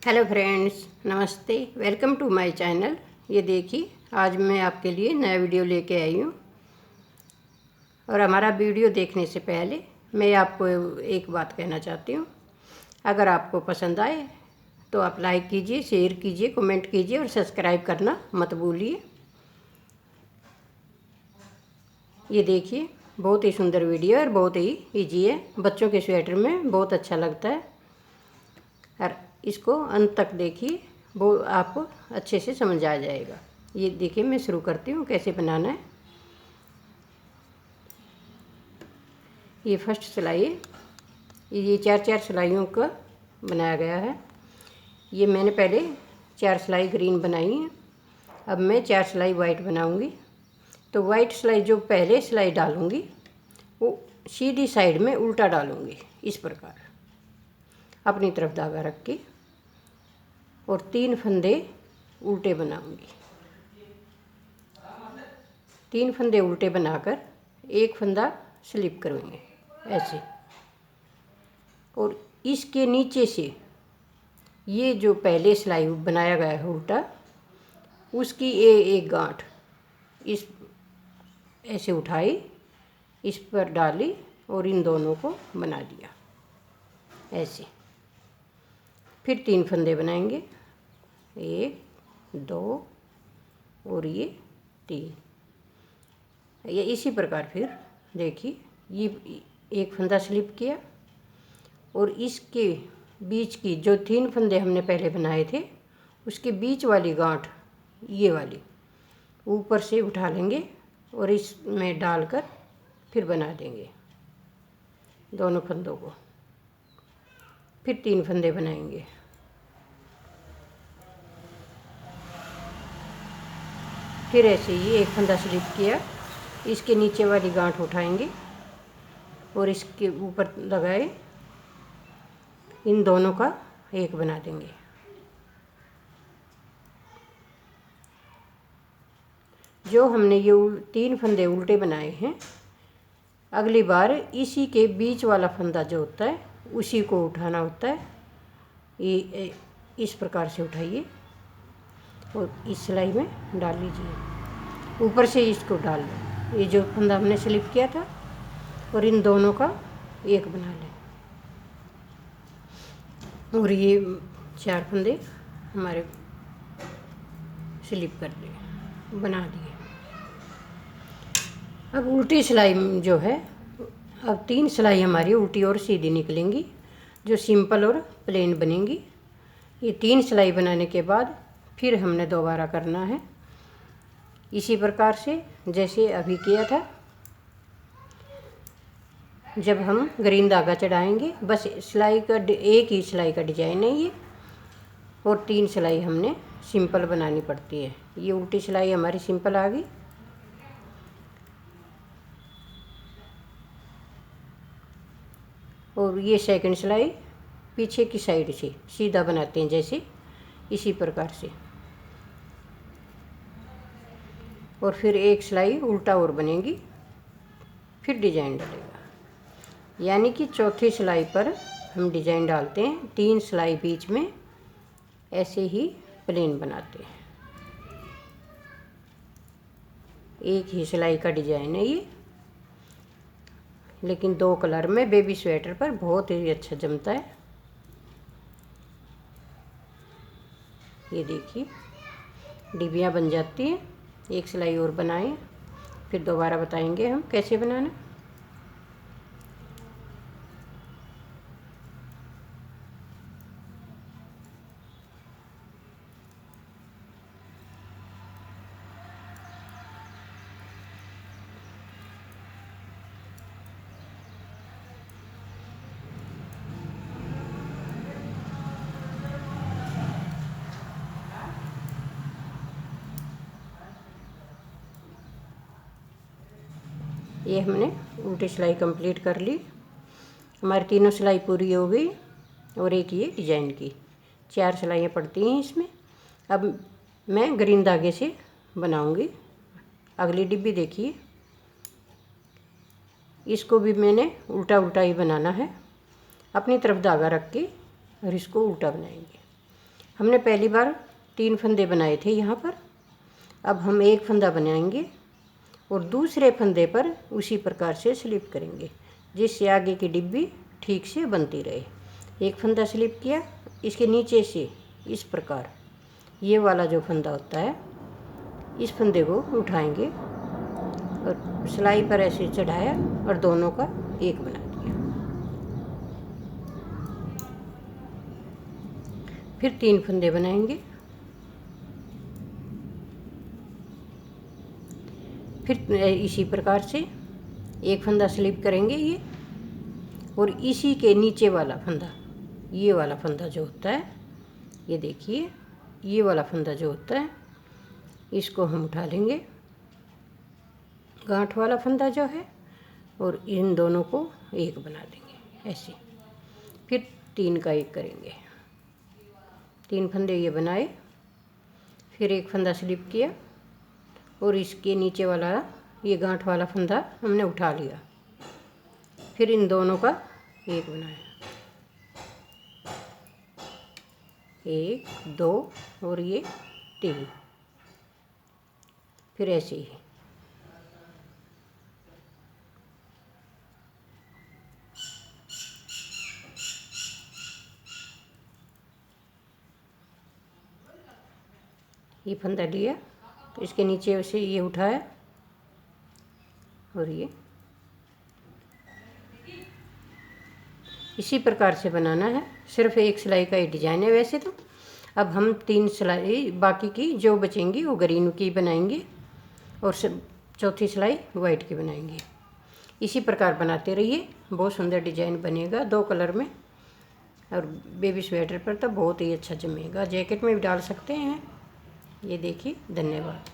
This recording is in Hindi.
हेलो फ्रेंड्स, नमस्ते। Welcome to my channel. ये देखिए, आज मैं आपके लिए नया वीडियो लेके आई हूँ। और हमारा वीडियो देखने से पहले मैं आपको एक बात कहना चाहती हूँ। अगर आपको पसंद आए तो आप लाइक कीजिए, शेयर कीजिए, कमेंट कीजिए और सब्सक्राइब करना मत भूलिए। ये देखिए, बहुत ही सुंदर वीडियो और बहुत ही ईजी है। बच्चों के स्वेटर में बहुत अच्छा लगता है और इसको अंत तक देखिए, वो आपको अच्छे से समझ आ जाएगा। ये देखिए, मैं शुरू करती हूँ कैसे बनाना है। ये फर्स्ट सिलाई है। ये चार सिलाइयों का बनाया गया है। ये मैंने पहले 4 सिलाई ग्रीन बनाई है। अब मैं 4 सिलाई वाइट बनाऊंगी। तो वाइट सिलाई जो पहले सिलाई डालूंगी वो सीधी साइड में उल्टा डालूंगी, इस प्रकार अपनी तरफ धागा रख के, और 3 फंदे उल्टे बनाऊंगी। 3 फंदे उल्टे बनाकर एक फंदा स्लिप करूँगी ऐसे। और इसके नीचे से ये जो पहले सिलाई बनाया गया है उल्टा, उसकी एक गांठ इस ऐसे उठाई, इस पर डाली और इन दोनों को बना दिया ऐसे। फिर 3 फंदे बनाएंगे, 1 2 और ये 3। ये इसी प्रकार फिर देखिए, ये एक फंदा स्लिप किया और इसके बीच की जो 3 फंदे हमने पहले बनाए थे उसके बीच वाली गांठ, ये वाली ऊपर से उठा लेंगे और इसमें डालकर फिर बना देंगे दोनों फंदों को। फिर 3 फंदे बनाएंगे। फिर ऐसे ही एक फंदा स्लिप किया, इसके नीचे वाली गांठ उठाएंगे और इसके ऊपर लगाए, इन दोनों का एक बना देंगे। जो हमने ये 3 फंदे उल्टे बनाए हैं, अगली बार इसी के बीच वाला फंदा जो होता है उसी को उठाना होता है। ये इस प्रकार से उठाइए और इस सिलाई में डाल लीजिए, ऊपर से इसको डाल लो, ये जो फंदा हमने स्लिप किया था, और इन दोनों का एक बना लें। और ये 4 फंदे हमारे स्लिप कर दिए, बना दिए। अब उल्टी सिलाई जो है, अब 3 सिलाई हमारी उल्टी और सीधी निकलेंगी, जो सिंपल और प्लेन बनेंगी। ये 3 सिलाई बनाने के बाद फिर हमने दोबारा करना है इसी प्रकार से जैसे अभी किया था। जब हम ग्रीन धागा चढ़ाएंगे, बस सिलाई का एक ही सिलाई का डिजाइन है ये, और 3 सिलाई हमने सिंपल बनानी पड़ती है। ये उल्टी सिलाई हमारी सिंपल आ गई। और ये सेकंड सिलाई पीछे की साइड से सीधा बनाते हैं जैसे, इसी प्रकार से। और फिर एक सिलाई उल्टा और बनेगी, फिर डिजाइन डलेगा। यानी कि चौथी सिलाई पर हम डिजाइन डालते हैं, 3 सिलाई बीच में ऐसे ही प्लेन बनाते हैं। एक ही सिलाई का डिजाइन है ये, लेकिन 2 कलर में बेबी स्वेटर पर बहुत ही अच्छा जमता है। ये देखिए, डिबिया बन जाती है। एक सिलाई और बनाएं, फिर दोबारा बताएंगे हम कैसे बनाना। ये हमने उल्टी सिलाई कंप्लीट कर ली। हमारी 3 सिलाई पूरी हो गई और एक ये डिजाइन की 4 सिलाइयाँ पड़ती हैं इसमें। अब मैं ग्रीन धागे से बनाऊंगी अगली डिब्बी। देखिए, इसको भी मैंने उल्टा उल्टा ही बनाना है, अपनी तरफ धागा रख के, और इसको उल्टा बनाएंगे। हमने पहली बार 3 फंदे बनाए थे यहाँ पर। अब हम एक फंदा बनाएंगे और दूसरे फंदे पर उसी प्रकार से स्लिप करेंगे, जिससे आगे की डिब्बी ठीक से बनती रहे। एक फंदा स्लिप किया, इसके नीचे से इस प्रकार ये वाला जो फंदा होता है, इस फंदे को उठाएंगे और सिलाई पर ऐसे चढ़ाया और दोनों का एक बना दिया। फिर 3 फंदे बनाएंगे, फिर इसी प्रकार से एक फंदा स्लिप करेंगे ये, और इसी के नीचे वाला फंदा, ये वाला फंदा जो होता है, ये देखिए ये वाला फंदा जो होता है, इसको हम उठा लेंगे, गांठ वाला फंदा जो है, और इन दोनों को एक बना देंगे ऐसे। फिर 3 का एक करेंगे। 3 फंदे ये बनाए, फिर एक फंदा स्लिप किया और इसके नीचे वाला ये गांठ वाला फंदा हमने उठा लिया, फिर इन दोनों का एक बनाया, 1 2 और ये 3। फिर ऐसे ही ये फंदा लिया, इसके नीचे से ये उठाया और ये इसी प्रकार से बनाना है। सिर्फ एक सिलाई का ही डिजाइन है वैसे तो। अब हम 3 सिलाई बाकी की जो बचेंगी वो ग्रीन की बनाएंगे और चौथी सिलाई वाइट की बनाएंगे। इसी प्रकार बनाते रहिए, बहुत सुंदर डिजाइन बनेगा 2 कलर में, और बेबी स्वेटर पर तो बहुत ही अच्छा जमेगा। जैकेट में भी डाल सकते हैं। ये देखिए, धन्यवाद।